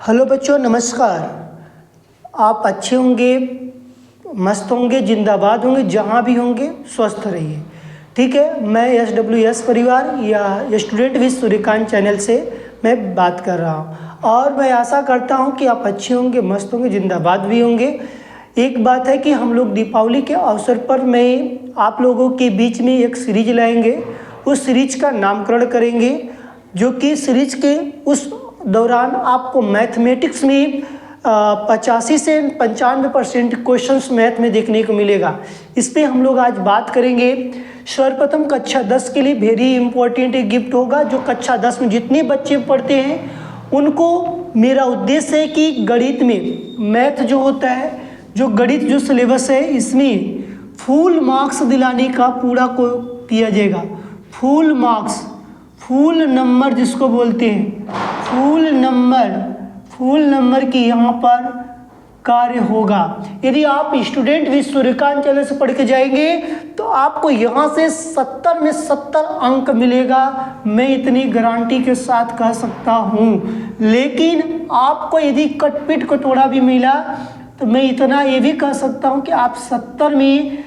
Hello बच्चों, नमस्कार। आप अच्छे होंगे, मस्त होंगे, जिंदाबाद होंगे, जहाँ भी होंगे स्वस्थ रहिए। ठीक है, मैं SWS परिवार या स्टूडेंट विद सूर्यकांत चैनल से मैं बात कर रहा हूँ और मैं आशा करता हूँ कि आप अच्छे होंगे, मस्त होंगे, जिंदाबाद भी होंगे। एक बात है कि हम लोग दीपावली के अवसर पर मैं आप लोगों के बीच में एक सीरीज लाएंगे। उस सीरीज का नामकरण करेंगे, जो कि सीरीज के उस दौरान आपको मैथमेटिक्स में 85 से 95% क्वेश्चंस मैथ में देखने को मिलेगा। इस पे हम लोग आज बात करेंगे। सर्वप्रथम कक्षा 10 के लिए वेरी इंपॉर्टेंट एक गिफ्ट होगा। जो कक्षा 10 में जितने बच्चे पढ़ते हैं उनको मेरा उद्देश्य है कि गणित में मैथ जो होता है, जो गणित जो सिलेबस है, इसमें फुल मार्क्स दिलाने का पूरा को किया जाएगा। फुल मार्क्स, फुल नंबर जिसको बोलते हैं, फुल नंबर की यहाँ पर कार्य होगा। यदि आप स्टूडेंट विद सूर्यकांत चैनल से पढ़ के जाएंगे तो आपको यहाँ से 70 में 70 अंक मिलेगा। मैं इतनी गारंटी के साथ कह सकता हूँ। लेकिन आपको यदि कटपिट को थोड़ा भी मिला तो मैं इतना ये भी कह सकता हूँ कि आप 70 में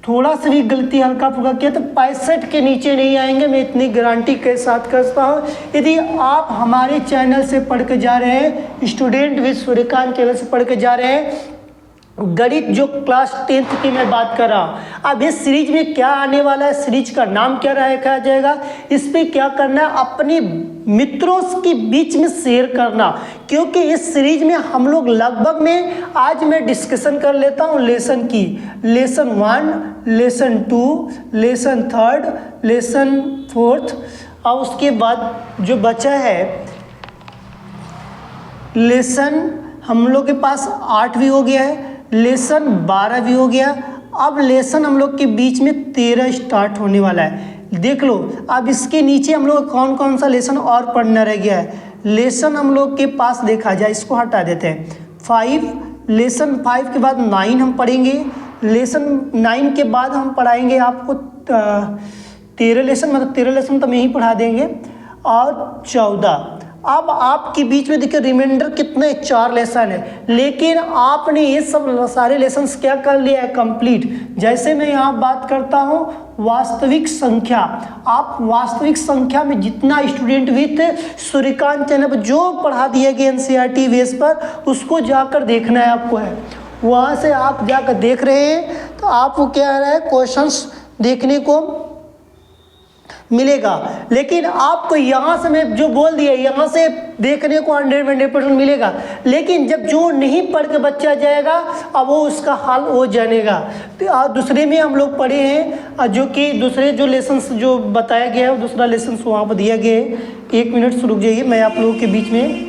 थोड़ा सा भी गलती हल्का फुल्का किया तो 65 के नीचे नहीं आएंगे। मैं इतनी गारंटी के साथ करता हूँ। यदि आप हमारे चैनल से पढ़ के जा रहे हैं, स्टूडेंट विद सूर्यकांत चैनल से पढ़ के जा रहे हैं, गणित जो क्लास 10th की मैं बात कर रहा हूँ। अब इस सीरीज में क्या आने वाला है, सीरीज का नाम क्या रखा जाएगा, इस पे क्या करना है, अपने मित्रों के बीच में शेयर करना। क्योंकि इस सीरीज में हम लोग लगभग में आज मैं डिस्कशन कर लेता हूँ लेसन की, लेसन 1, लेसन 2, लेसन 3, लेसन 4 और उसके बाद जो बचा है लेसन हम लोग के पास 8 भी हो गया है, लेसन 12 भी हो गया। अब लेसन हम लोग के बीच में 13 स्टार्ट होने वाला है। देख लो, अब इसके नीचे हम लोग कौन कौन सा लेसन और पढ़ना रह गया है। लेसन हम लोग के पास देखा जाए, इसको हटा देते हैं, 5। लेसन 5 के बाद 9 हम पढ़ेंगे। लेसन 9 के बाद हम पढ़ाएंगे आपको 13 लेसन, मतलब 13 लेसन तो हम यहीं पढ़ा देंगे और 14। अब आपके बीच में देखिए रिमाइंडर कितने, 4 लेसन है। लेकिन आपने ये सब सारे लेसन्स क्या कर लिया है, कंप्लीट। जैसे मैं यहाँ बात करता हूँ वास्तविक संख्या, आप वास्तविक संख्या में जितना स्टूडेंट विद सूर्यकांत चैनल पर जो पढ़ा दिया गया NCERT बेस पर, उसको जाकर देखना है आपको है। वहाँ से आप जाकर देख रहे हैं तो आपको क्या आ रहा है, क्वेश्चंस देखने को मिलेगा। लेकिन आपको यहाँ से मैं जो बोल दिया, यहाँ से देखने को 100% मिलेगा। लेकिन जब जो नहीं पढ़ के बच्चा जाएगा, अब वो उसका हाल वो जानेगा। तो दूसरे में हम लोग पढ़े हैं, जो कि दूसरे जो लेसन्स जो बताया गया है, दूसरा लेसन्स वहाँ पर दिया गया है। 1 मिनट रुक जाइए, मैं आप लोगों के बीच में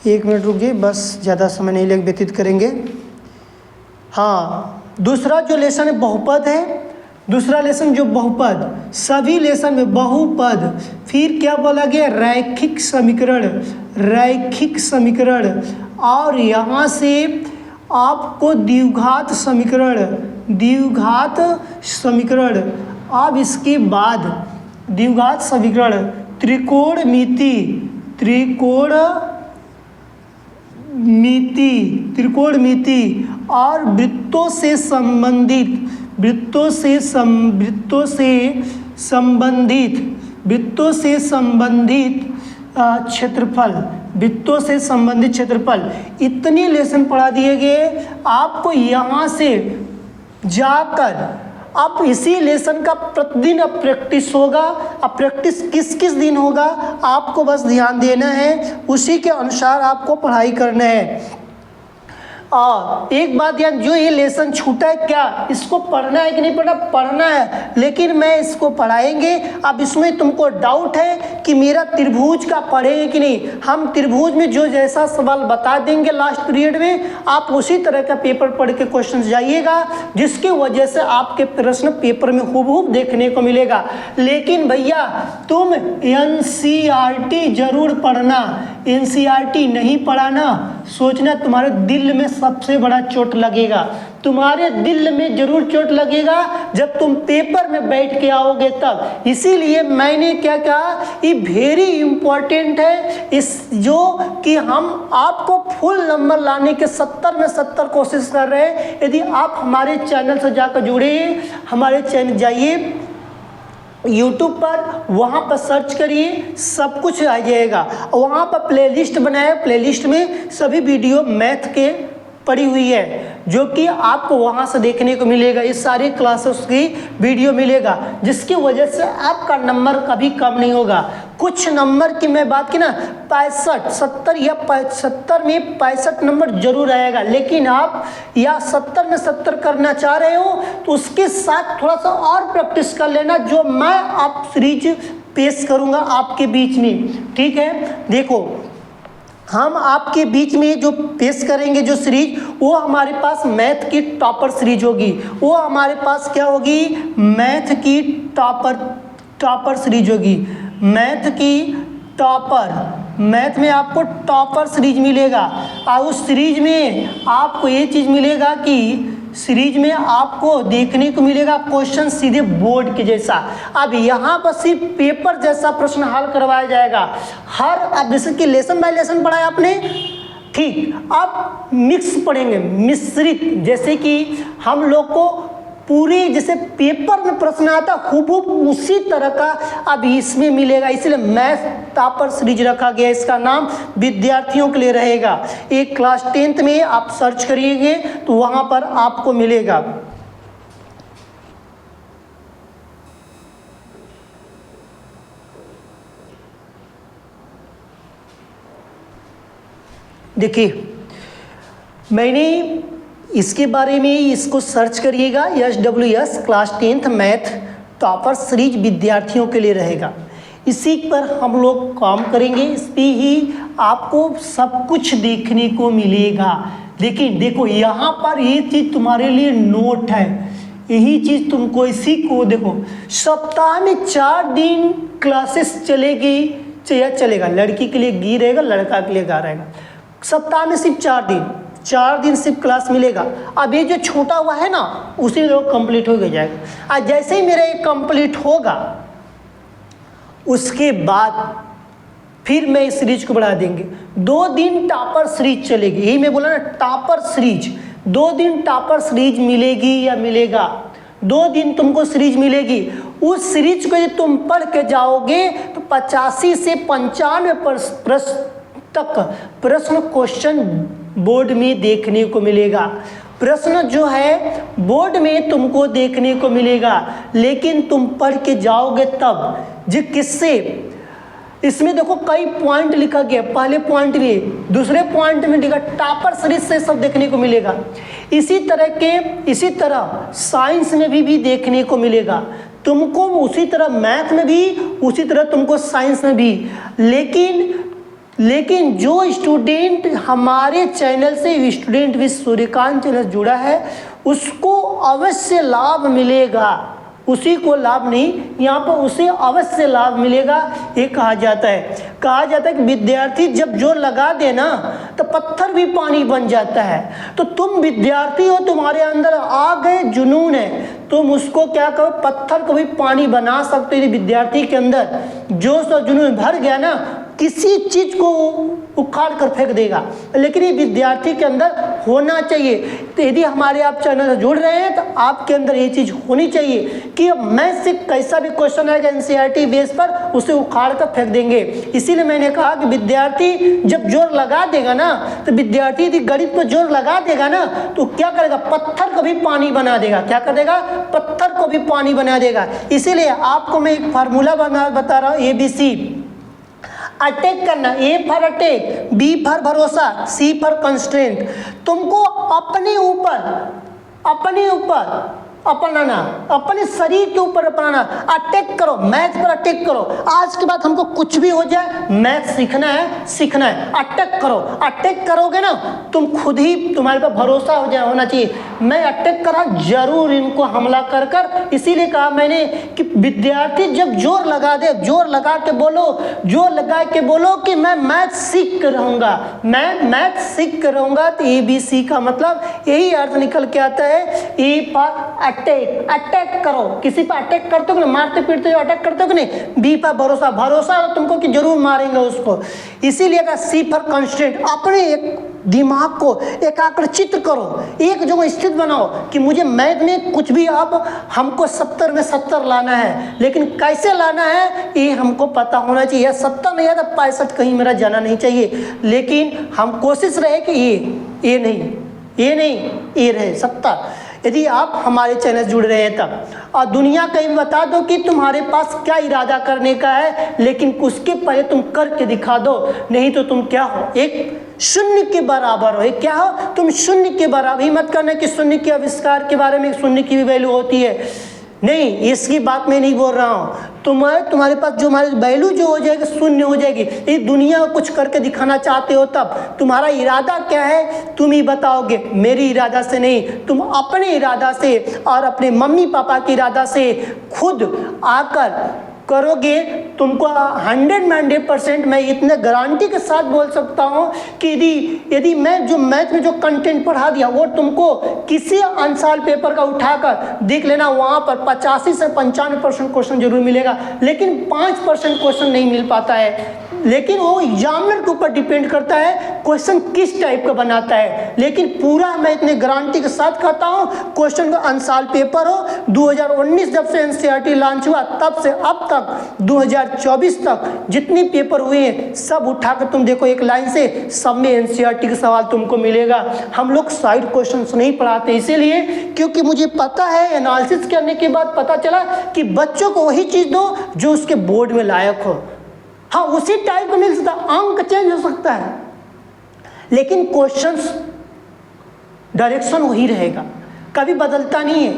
एक मिनट रुकिए, बस ज़्यादा समय नहीं लग व्यतीत करेंगे। हाँ, दूसरा जो लेसन है बहुपद है। दूसरा लेसन जो बहुपद, सभी लेसन में बहुपद, फिर क्या बोला गया, रैखिक समीकरण, रैखिक समीकरण, और यहाँ से आपको द्विघात समीकरण, द्विघात समीकरण। अब इसके बाद द्विघात समीकरण, त्रिकोणमिति, त्रिकोणमिति और वृत्तों से संबंधित क्षेत्रफल, वृत्तों से संबंधित क्षेत्रफल, इतने लेसन पढ़ा दिए गए। आपको यहाँ से जाकर अब इसी लेसन का प्रतिदिन अब प्रैक्टिस होगा। अब प्रैक्टिस किस किस दिन होगा आपको बस ध्यान देना है, उसी के अनुसार आपको पढ़ाई करना है। और एक बात ध्यान, जो ये लेसन छूटा है, क्या इसको पढ़ना है कि नहीं पढ़ना, पढ़ना है। लेकिन मैं इसको पढ़ाएंगे। अब इसमें तुमको डाउट है कि मेरा त्रिभुज का पढ़ेंगे कि नहीं, हम त्रिभुज में जो जैसा सवाल बता देंगे लास्ट पीरियड में, आप उसी तरह का पेपर पढ़ के क्वेश्चन जाइएगा, जिसकी वजह से आपके प्रश्न पेपर में हूबहू देखने को मिलेगा। लेकिन भैया तुम NCERT जरूर पढ़ना, एनसीईआरटी नहीं पढ़ा ना, सोचना तुम्हारे दिल में सबसे बड़ा चोट लगेगा। तुम्हारे दिल में जरूर चोट लगेगा जब तुम पेपर में बैठ के आओगे तब। इसीलिए मैंने क्या कहा, ये वेरी इंपॉर्टेंट है इस जो कि हम आपको फुल नंबर लाने के 70 में 70 कोशिश कर रहे हैं। यदि आप हमारे चैनल से जाकर जुड़े, हमारे चैनल जाइए YouTube पर, वहाँ पर सर्च करिए, सब कुछ आ जाएगा। वहाँ पर प्लेलिस्ट बनाया, प्लेलिस्ट में सभी वीडियो मैथ के पड़ी हुई है जो कि आपको वहाँ से देखने को मिलेगा। ये सारी क्लासेस की वीडियो मिलेगा जिसकी वजह से आपका नंबर कभी कम नहीं होगा। कुछ नंबर की मैं बात की ना, 65, 70 या 70 में 65 नंबर जरूर आएगा, लेकिन आप या 70 में 70 करना चाह रहे हो तो उसके साथ थोड़ा सा और प्रैक्टिस कर लेना, जो मैं आप सीरीज पेश करूँगा आपके बीच में। ठीक है, देखो हम आपके बीच में जो पेश करेंगे जो सीरीज, वो हमारे पास मैथ की टॉपर सीरीज होगी। वो हमारे पास क्या होगी, मैथ की टॉपर सीरीज होगी। मैथ की टॉपर, मैथ में आपको टॉपर सीरीज मिलेगा। और उस सीरीज में आपको ये चीज़ मिलेगा कि सीरीज में आपको देखने को मिलेगा क्वेश्चन सीधे बोर्ड के जैसा। अब यहाँ पर सिर्फ पेपर जैसा प्रश्न हल करवाया जाएगा। हर, अब जैसे कि लेसन बाय लेसन पढ़ा है आपने, ठीक, अब मिक्स पढ़ेंगे, मिश्रित, जैसे कि हम लोग को पूरे जैसे पेपर में प्रश्न आता हूबहू उसी तरह का अब इसमें मिलेगा। इसलिए मैथ टॉपर सीरीज रखा गया, इसका नाम विद्यार्थियों के लिए रहेगा। एक क्लास 10th में आप सर्च करिएगे तो वहाँ पर आपको मिलेगा। देखिए मैंने इसके बारे में, इसको सर्च करिएगा, SWS class 10th math topper series विद्यार्थियों के लिए रहेगा। इसी पर हम लोग काम करेंगे, इस पर ही आपको सब कुछ देखने को मिलेगा। लेकिन देखो यहाँ पर ये चीज़ तुम्हारे लिए नोट है, यही चीज़ तुमको इसी को देखो, सप्ताह में 4 दिन क्लासेस चलेगी या चलेगा, लड़की के लिए गी रहेगा, लड़का के लिए गा रहेगा। सप्ताह में सिर्फ 4 दिन सिर्फ क्लास मिलेगा। अब ये जो छोटा हुआ है ना, उसी लोग कंप्लीट हो जाएगा। आज जैसे ही मेरा ये कंप्लीट होगा उसके बाद फिर मैं इस सीरीज को बढ़ा देंगे। 2 दिन टॉपर सीरीज चलेगी, यही मैं बोला ना, टॉपर सीरीज। 2 दिन टॉपर सीरीज मिलेगी या मिलेगा, 2 दिन तुमको सीरीज मिलेगी। उस सीरीज को यदि तुम पढ़ के जाओगे तो 85 से 95% तक प्रश्न क्वेश्चन बोर्ड में देखने को मिलेगा। प्रश्न जो है बोर्ड में तुमको देखने को मिलेगा, लेकिन तुम पढ़ के जाओगे तब। जी किससे, इसमें देखो कई पॉइंट लिखा गया, पहले पॉइंट में, दूसरे पॉइंट में लिखा टॉपर सीरीज से सब देखने को मिलेगा। इसी तरह साइंस में भी देखने को मिलेगा तुमको, उसी तरह मैथ में भी, उसी तरह तुमको साइंस में भी। लेकिन जो स्टूडेंट हमारे चैनल से, स्टूडेंट विद सूर्यकांत चैनल जुड़ा है, उसको अवश्य लाभ मिलेगा। उसी को लाभ नहीं, यहाँ पर उसे अवश्य लाभ मिलेगा। ये कहा जाता है कि विद्यार्थी जब जोर लगा दे ना तो पत्थर भी पानी बन जाता है। तो तुम विद्यार्थी हो, तुम्हारे अंदर आग है, जुनून है, तुम उसको क्या करो, पत्थर को भी पानी बना सकते हो। विद्यार्थी के अंदर जोश और जुनून भर गया ना, किसी चीज को उखाड़ कर फेंक देगा, लेकिन ये विद्यार्थी के अंदर होना चाहिए। तो यदि हमारे आप चैनल से जुड़ रहे हैं तो आपके अंदर ये चीज होनी चाहिए कि मैथ से कैसा भी क्वेश्चन आएगा एनसीईआरटी बेस पर, उसे उखाड़ कर फेंक देंगे। इसीलिए मैंने कहा कि विद्यार्थी जब जोर लगा देगा ना, तो विद्यार्थी यदि गणित में जोर लगा देगा ना तो क्या करेगा, पत्थर को भी पानी बना देगा। क्या कर देगा, पत्थर को भी पानी बना देगा। इसीलिए आपको मैं एक फार्मूला बता रहा हूँ, ABC। अटैक करना, A for attack, B for भरोसा, C फॉर कंस्ट्रेंट। तुमको अपने ऊपर अपनाना, अपने शरीर के ऊपर अपनाना, अटैक करो, मैथ पर अटैक करो। आज के बाद हमको कुछ भी हो जाए मैथ सीखना है, सीखना है। अटैक करो, अटैक करोगे ना तुम खुद ही, तुम्हारे पास भरोसा हो जाए, होना चाहिए मैं अटैक करा जरूर इनको हमला कर कर। इसीलिए कहा मैंने कि विद्यार्थी जब जोर लगा दे, जोर लगा के बोलो, जोर लगा के बोलो कि मैं मैथ सीख कर रहूँगा, मैं मैथ सीख कर रहूँगा। तो ABC का मतलब यही अर्थ निकल के आता है, E पर अटैक, अटैक करो। किसी पर अटैक करते हो कि नहीं, मारते पीटते हो, अटैक करते हो कि नहीं। B पर भरोसा, भरोसा तुमको कि जरूर मारेंगे उसको। इसीलिए का C पर कॉन्स्टेंट, अपने एक दिमाग को एकाग्रचित करो, एक जगह स्थित बनाओ कि मुझे मैथ में कुछ भी, अब हमको 70 में 70 लाना है, लेकिन कैसे लाना है ये हमको पता होना चाहिए। 70 नहीं आता 65 कहीं मेरा जाना नहीं चाहिए, लेकिन हम कोशिश रहे कि ये नहीं, ये नहीं, ये रहे 70। यदि आप हमारे चैनल जुड़ रहे हैं तब, और दुनिया कहीं बता दो कि तुम्हारे पास क्या इरादा करने का है, लेकिन उसके पहले तुम करके दिखा दो, नहीं तो तुम क्या हो, एक शून्य के बराबर हो। क्या हो तुम, शून्य के बराबर। ही मत करना कि शून्य के आविष्कार के बारे में शून्य की भी वैल्यू होती है, नहीं, इसकी बात मैं नहीं बोल रहा हूँ। तुम्हारे पास जो हमारी वैल्यू जो हो जाएगी शून्य हो जाएगी। ये दुनिया को कुछ करके दिखाना चाहते हो तब तुम्हारा इरादा क्या है तुम ही बताओगे, मेरी इरादा से नहीं, तुम अपने इरादा से और अपने मम्मी पापा की इरादा से खुद आकर करोगे। तुमको 100% मैं इतने गारंटी के साथ बोल सकता हूँ कि यदि मैं जो मैथ में जो कंटेंट पढ़ा दिया वो तुमको किसी आंसर पेपर का उठाकर देख लेना, वहाँ पर 85 से 95% क्वेश्चन जरूर मिलेगा, लेकिन 5% क्वेश्चन नहीं मिल पाता है। लेकिन वो एग्जामिनर के ऊपर डिपेंड करता है क्वेश्चन किस टाइप का बनाता है। लेकिन पूरा मैं इतने गारंटी के साथ कहता हूँ, क्वेश्चन का आंसर पेपर हो 2019 जब से NCERT लॉन्च हुआ तब से अब तक 2024 तक जितनी पेपर हुए हैं सब उठाकर तुम देखो एक लाइन से, सब में NCERT के सवाल तुमको मिलेगा। हम लोग साइड क्वेश्चंस नहीं पढ़ाते, इसीलिए क्योंकि मुझे पता है, एनालिसिस करने के बाद पता चला कि बच्चों को वही चीज़ दो जो उसके बोर्ड में लायक हो। हाँ, उसी टाइप का मिल सकता, अंक चेंज हो सकता है, लेकिन क्वेश्चंस डायरेक्शन वही रहेगा, कभी बदलता नहीं है।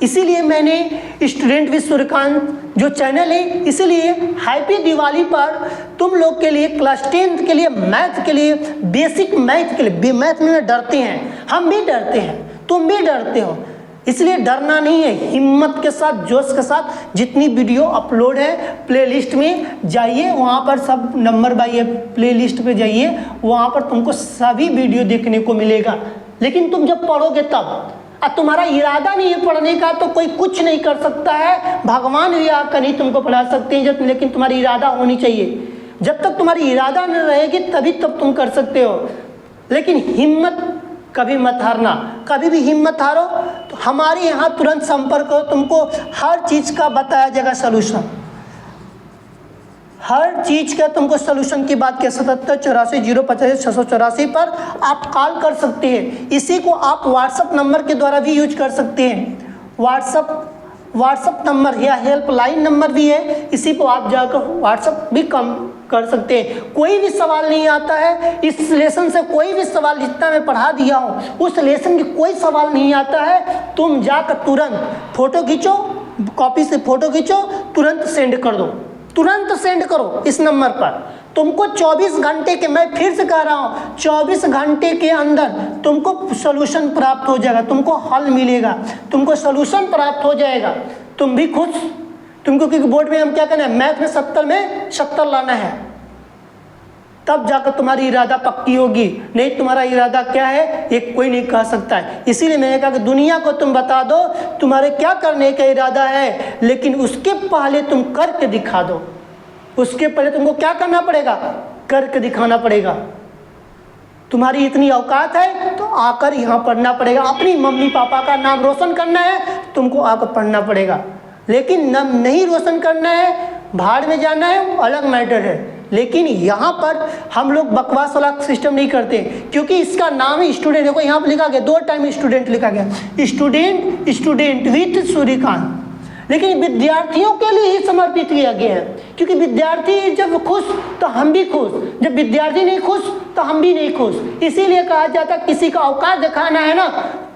इसीलिए मैंने स्टूडेंट विद सूर्यकांत जो चैनल है, इसीलिए हैप्पी दिवाली पर तुम लोग के लिए क्लास 10th के लिए, मैथ के लिए, बेसिक मैथ के लिए, मैथ में डरते हैं, हम भी डरते हैं, तुम भी डरते हो, इसलिए डरना नहीं है। हिम्मत के साथ, जोश के साथ जितनी वीडियो अपलोड है प्लेलिस्ट में जाइए, वहाँ पर सब नंबर बाई प्लेलिस्ट पे जाइए, वहाँ पर तुमको सभी वीडियो देखने को मिलेगा। लेकिन तुम जब पढ़ोगे तब, और तुम्हारा इरादा नहीं है पढ़ने का तो कोई कुछ नहीं कर सकता है, भगवान भी आकर नहीं तुमको पढ़ा सकते हैं, जब लेकिन तुम्हारी इरादा होनी चाहिए। जब तक तुम्हारी इरादा नहीं रहेगी तभी तब तुम कर सकते हो। लेकिन हिम्मत कभी मत हारना, कभी भी हिम्मत हारो तो हमारे यहाँ तुरंत संपर्क करो, तुमको हर चीज़ का बताया जाएगा सलूशन, हर चीज़ का तुमको सलूशन की बात के 77 पर आप कॉल कर सकते हैं। इसी को आप व्हाट्सअप नंबर के द्वारा भी यूज कर सकते हैं। व्हाट्सअप नंबर या हेल्पलाइन नंबर भी है, इसी को आप जाकर व्हाट्सअप भी कम कर सकते हैं। कोई भी सवाल नहीं आता है इस लेसन से, कोई भी सवाल जितना मैं पढ़ा दिया हूँ उस लेसन की कोई सवाल नहीं आता है, तुम जाकर तुरंत फोटो खींचो, कॉपी से फोटो खींचो, तुरंत सेंड कर दो, तुरंत सेंड करो इस नंबर पर। तुमको 24 घंटे के, मैं फिर से कह रहा हूँ, 24 घंटे के अंदर तुमको सलूशन प्राप्त हो जाएगा, तुमको हल मिलेगा, तुमको सलूशन प्राप्त हो जाएगा। तुम भी खुश, तुमको क्योंकि बोर्ड में हम क्या करना है, मैथ में 70 में 70 लाना है, तब जाकर तुम्हारी इरादा पक्की होगी। नहीं तुम्हारा इरादा क्या है ये कोई नहीं कह सकता है। इसीलिए मैंने कहा कि दुनिया को तुम बता दो तुम्हारे क्या करने का इरादा है, लेकिन उसके पहले तुम करके दिखा दो। उसके पहले तुमको क्या करना पड़ेगा, करके दिखाना पड़ेगा। तुम्हारी इतनी औकात है तो आकर यहाँ पढ़ना पड़ेगा। अपनी मम्मी पापा का नाम रोशन करना है तुमको आकर पढ़ना पड़ेगा, लेकिन नाम नहीं रोशन करना है, भाड़ में जाना है, अलग मैटर है। लेकिन यहाँ पर हम लोग बकवास वाला सिस्टम नहीं करते, क्योंकि इसका नाम ही स्टूडेंट, देखो यहाँ पर लिखा गया 2 टाइम स्टूडेंट लिखा गया, स्टूडेंट विद सूर्यकांत, लेकिन विद्यार्थियों के लिए ही समर्पित किया गया है। क्योंकि विद्यार्थी जब खुश तो हम भी खुश, जब विद्यार्थी नहीं खुश तो हम भी नहीं खुश। इसीलिए कहा जाता है किसी का औकात दिखाना है ना,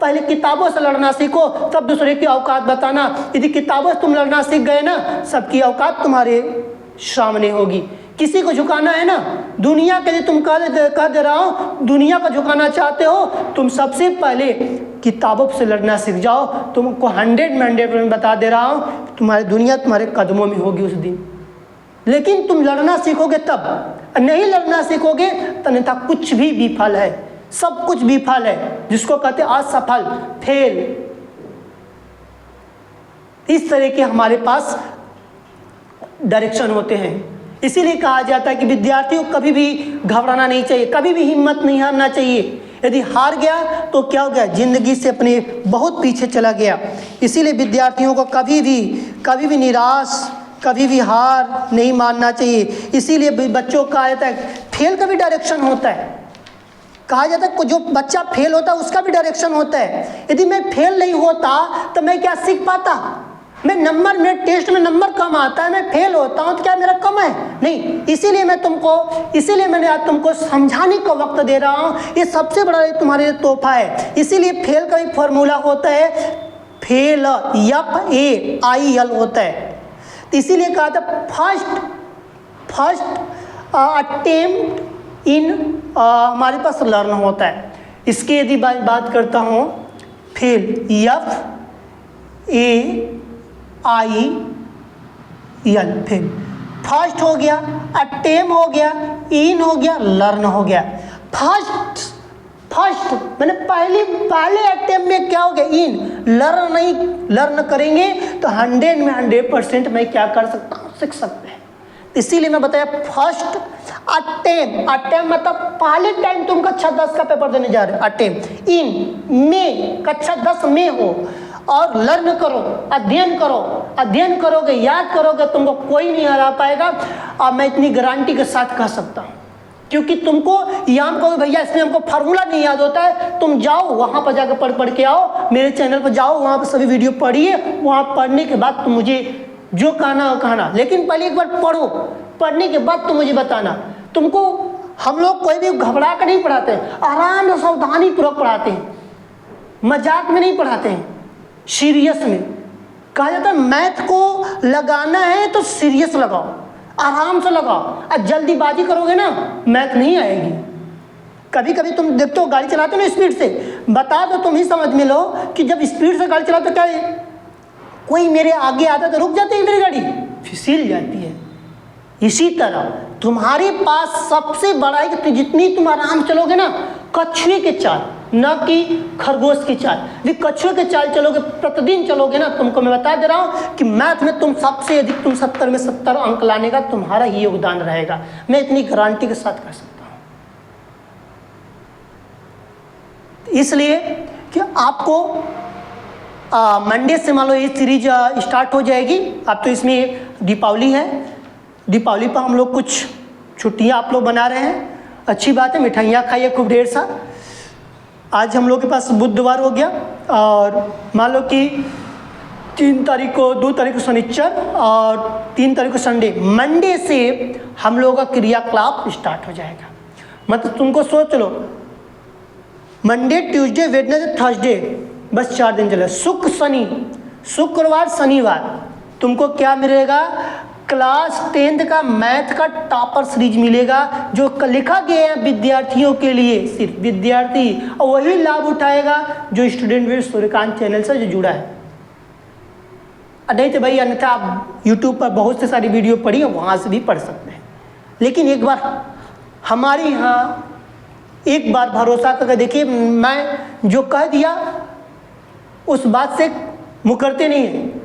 पहले किताबों से लड़ना सीखो, तब दूसरे की औकात बताना। यदि किताबों से तुम लड़ना सीख गए ना, सबकी औकात तुम्हारे सामने होगी। किसी को झुकाना है ना, दुनिया के लिए तुम कह दे रहा हूँ, दुनिया को झुकाना चाहते हो, तुम सबसे पहले किताबों से लड़ना सीख जाओ। तुमको 100 में 100% बता दे रहा हूँ, तुम्हारी दुनिया तुम्हारे कदमों में होगी उस दिन। लेकिन तुम लड़ना सीखोगे तब, नहीं लड़ना सीखोगे तो अन्यथा कुछ भी विफल है, सब कुछ विफल है, जिसको कहते हैं असफल, फेल। इस तरह के हमारे पास डायरेक्शन होते हैं। इसीलिए कहा जाता है कि विद्यार्थियों को कभी भी घबराना नहीं चाहिए, कभी भी हिम्मत नहीं हारना चाहिए। यदि हार गया तो क्या हो गया, जिंदगी से अपने बहुत पीछे चला गया। इसीलिए विद्यार्थियों को कभी भी निराश, कभी भी हार नहीं मानना चाहिए। इसीलिए बच्चों का कहा जाता है फेल का भी डायरेक्शन होता है। कहा जाता है जो बच्चा फेल होता है उसका भी डायरेक्शन होता है। यदि मैं फेल नहीं होता तो मैं क्या सीख पाता, मेरे टेस्ट में नंबर कम आता है, मैं फेल होता हूँ तो क्या मेरा कम है? नहीं। इसीलिए मैंने आज तुमको समझाने का वक्त दे रहा हूँ। ये सबसे बड़ा तुम्हारे लिए तोहफा है। इसीलिए फेल का भी फॉर्मूला होता है, फेल FAIL होता है। इसीलिए कहा था फर्स्ट अटेम्प्ट इन हमारे पास लर्न होता है। इसकी यदि बात करता हूँ, फेल FAIL, फेल फर्स्ट हो गया, अटेम्प्ट हो गया, इन हो गया, लर्न हो गया। फर्स्ट मैंने पहले अटेम्प्ट में क्या हो गया, इन। लर्न करेंगे तो 100 में 100% मैं क्या कर सकता हूँ, सीख सकते हैं। इसीलिए मैं बताया फर्स्ट अटेम्प्ट मतलब पहले टाइम तुम कक्षा 10 का पेपर देने जा रहे हो, अटेम्प्ट। इन में कक्षा 10 में हो, और लर्न करो, अध्ययन करोगे, याद करोगे, तुमको कोई नहीं हरा पाएगा। और मैं इतनी गारंटी के साथ कह सकता हूँ, क्योंकि तुमको यहाँ कहो भैया इसमें हमको फार्मूला नहीं याद होता है, तुम जाओ वहाँ पर जाकर पढ़ के आओ, मेरे चैनल पर जाओ, वहाँ पर सभी वीडियो पढ़िए। वहाँ पढ़ने के बाद तुम मुझे जो कहना हो कहना, लेकिन पहले एक बार पढ़ो, पढ़ने के बाद तुम मुझे बताना। तुमको हम लोग कोई भी घबरा कर नहीं पढ़ाते हैं, आराम से सावधानी पूर्वक पढ़ाते हैं, मजाक में नहीं पढ़ाते हैं, सीरियस में। कहा जाता है मैथ को लगाना है तो सीरियस लगाओ, आराम से लगाओ। और जल्दीबाजी करोगे ना, मैथ नहीं आएगी। कभी कभी तुम देखते हो गाड़ी चलाते हो ना स्पीड से, बता दो तुम ही समझ में लो कि जब स्पीड से गाड़ी चलाते हो क्या कोई मेरे आगे आता तो रुक जाती है मेरी गाड़ी, फिसल जाती है। इसी तरह तुम्हारे पास सबसे बड़ा है कि जितनी तुम आराम चलोगे ना, कछुए के चाल, न कि खरगोश की चाल। यदि कछुए के चाल चलोगे, प्रतिदिन चलोगे ना, तुमको मैं बता दे रहा हूँ कि मैथ में तुम सबसे अधिक 70 में 70 अंक लाने का तुम्हारा ही योगदान रहेगा। मैं इतनी गारंटी के साथ कह सकता हूँ। इसलिए कि आपको मंडे से मान लो ये सीरीज स्टार्ट हो जाएगी। अब तो इसमें दीपावली है, दीपावली पर हम लोग कुछ छुट्टियाँ आप लोग बना रहे हैं, अच्छी बात है। मिठाइयाँ खाइए खूब ढेर सा। आज हम लोग के पास बुधवार हो गया, और मान लो कि 2 तारीख को शनिचर और 3 तारीख को संडे। मंडे से हम लोगों का क्रियाकलाप स्टार्ट हो जाएगा। मतलब तुमको सोच लो, मंडे, ट्यूसडे, वेडनेसडे, थर्सडे, बस 4 दिन चले। शुक्र, शनि, शुक्रवार, शनिवार तुमको क्या मिलेगा, क्लास 10th का मैथ का टॉपर सीरीज मिलेगा, जो लिखा गया है विद्यार्थियों के लिए, सिर्फ विद्यार्थी, और वही लाभ उठाएगा जो स्टूडेंट विद सूर्यकांत चैनल से जो जुड़ा है। नहीं तो भाई अन्यथा आप यूट्यूब पर बहुत से सारी वीडियो पढ़ी है, वहाँ से भी पढ़ सकते हैं। लेकिन एक बार हमारे यहाँ एक बार भरोसा करके देखिए, मैं जो कह दिया उस बात से मुकरते नहीं हैं।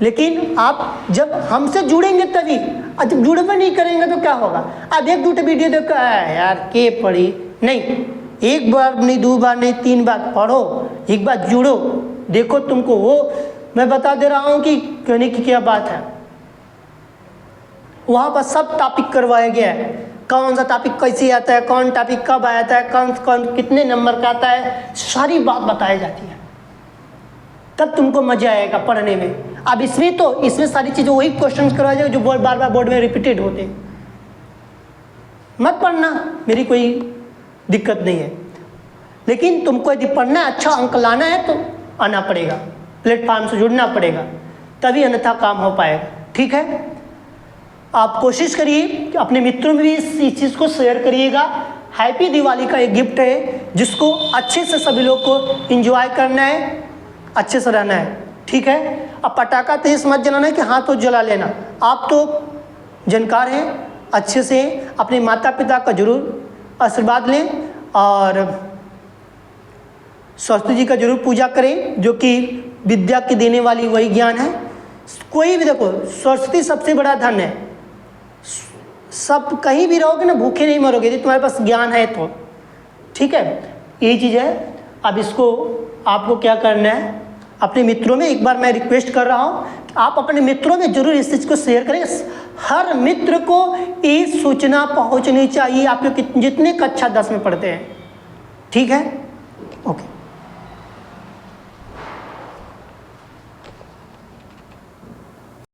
लेकिन आप जब हमसे जुड़ेंगे तभी, जब जुड़े नहीं करेंगे तो क्या होगा। अब 1-2 वीडियो देखो यार के पढ़ी, नहीं, एक बार नहीं, 2 बार नहीं, 3 बार पढ़ो, एक बार जुड़ो, देखो तुमको वो मैं बता दे रहा हूँ कि कहने की क्या बात है। वहाँ पर सब टॉपिक करवाया गया है, कौन सा टॉपिक कैसे आता है, कौन टॉपिक कब आता है, कौन कितने नंबर का आता है, सारी बात बताई जाती है। तब तुमको मजा आएगा पढ़ने में। अब इसमें सारी चीज़ें वही क्वेश्चन करवा जाएगा जो बार बार बोर्ड में रिपीटेड होते हैं। मत पढ़ना, मेरी कोई दिक्कत नहीं है, लेकिन तुमको यदि पढ़ना है, अच्छा अंक लाना है तो आना पड़ेगा, प्लेटफॉर्म से जुड़ना पड़ेगा, तभी अन्यथा काम हो पाएगा। ठीक है, आप कोशिश करिए कि अपने मित्रों में भी इस चीज़ को शेयर करिएगा। हैप्पी दिवाली का एक गिफ्ट है जिसको अच्छे से सभी लोग को एंजॉय करना है, अच्छे से रहना है। ठीक है, अब पटाखा तेज मत जलाना है कि हाँ तो जला लेना। आप तो जानकार हैं, अच्छे से अपने माता पिता का जरूर आशीर्वाद लें और सरस्वती जी का जरूर पूजा करें, जो कि विद्या की देने वाली वही ज्ञान है। कोई भी देखो, सरस्वती सबसे बड़ा धन है। सब कहीं भी रहोगे ना, भूखे नहीं मरोगे यदि तुम्हारे पास ज्ञान है तो। ठीक है, यही चीज़ है। अब इसको आपको क्या करना है, अपने मित्रों में, एक बार मैं रिक्वेस्ट कर रहा हूँ कि आप अपने मित्रों में जरूर इस चीज़ को शेयर करें। हर मित्र को ये सूचना पहुँचनी चाहिए, आपके जितने कक्षा 10 में पढ़ते हैं। ठीक है।